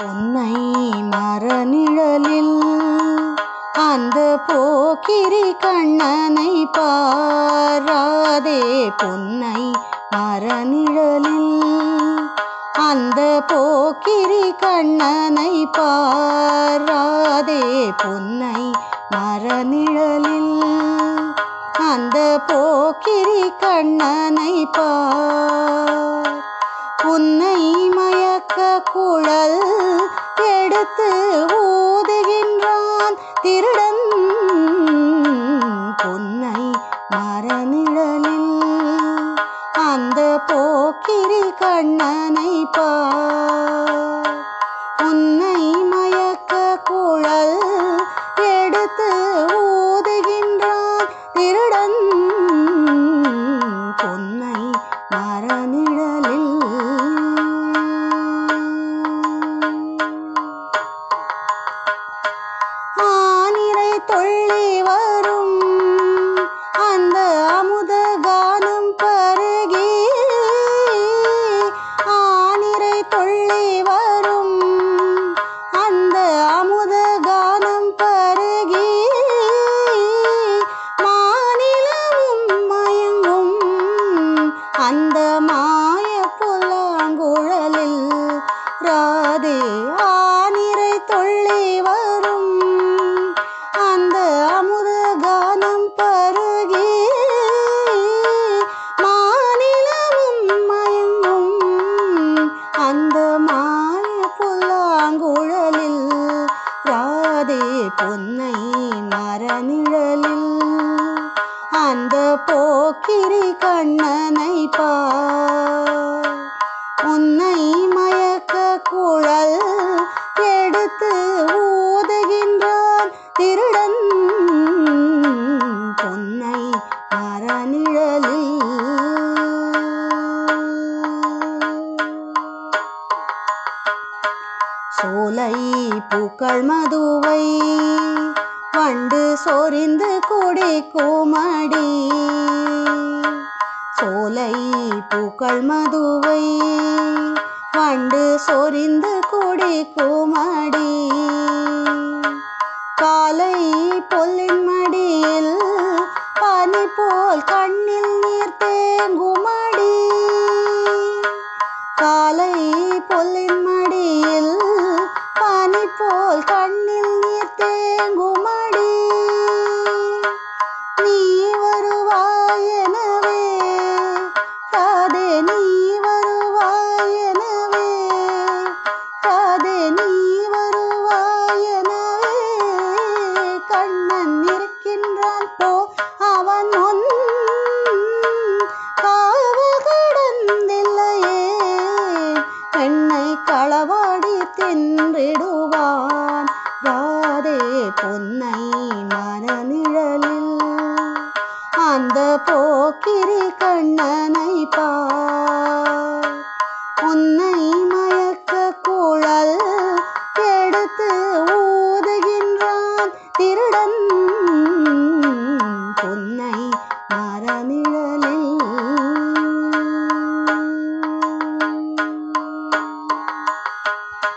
பொன்னை மரநிழலில் அந்த போக்கிரி கண்ணனை பாராதே. பொன்னை மரநிழலில் அந்த போக்கிரி கண்ணனை பாராதே. பொன்னை மரநிழலில் அந்த போக்கிரி கண்ணனை பார். உன்னை மயக்க குழல் எடுத்து ஊதுகின்றான் திருடன். பொன்னை மரநிழலில் அந்த போக்கிரி கண்ணனை பார். உன்னை மயக்க குழல் எடுத்து ஊதுகின்றான் திருடன். பொன்னை மரநிழலில் ஆனிரை தொள்ளி வரும் அந்த அமுத கானம் பருகி. ஆனிரை தொள்ளி வரும் அந்த அமுத கானம் பருகி. மாநிலமும் மயங்கும் அந்த மாய புல்லாங்குழலில் ராதே. ஆனிரை தொள்ளி வரும் அந்த அமுத கானம் பருகி. மாநிலமும் மயங்கும் அந்த மாய புல்லாங்குழலில் ராதே. பொன்னை மரநிழலில் அந்த போக்கிரி கண்ணனை பார். உன்னை மயக்க குழல் எடுத்து ஊதுகின்றான் திருடன். பொன்னை மரநிழலில் சோலை பூக்கள் மதுவை வண்டு சொரிந்து குடிக்குமடி. சோலை பூக்கள் மதுவை வண்டு சொரிந்து குடிக்குமடி. காலை பொல்லின் மடியில் பனி போல் கண்ணில் நீர் தேங்குமடி. காலை பொல்லின் மடியில் பனி போல் கண்ணில் நீர் தேங்குமடி. நீ வருவாயெனவே ராதே. நீ வருவாயெனவே ராதே. நீ வருவாயெனவே கண்ணன் இருக்கின்றான் போ. அவன் முன் காவல் கடந்தில்லையே பெண்ணை களவாடி தின்றிடுவான் ராதே. பொன்னை மரநிழலில் அந்த போக்கிரி கண்ணனை பார். உன்னை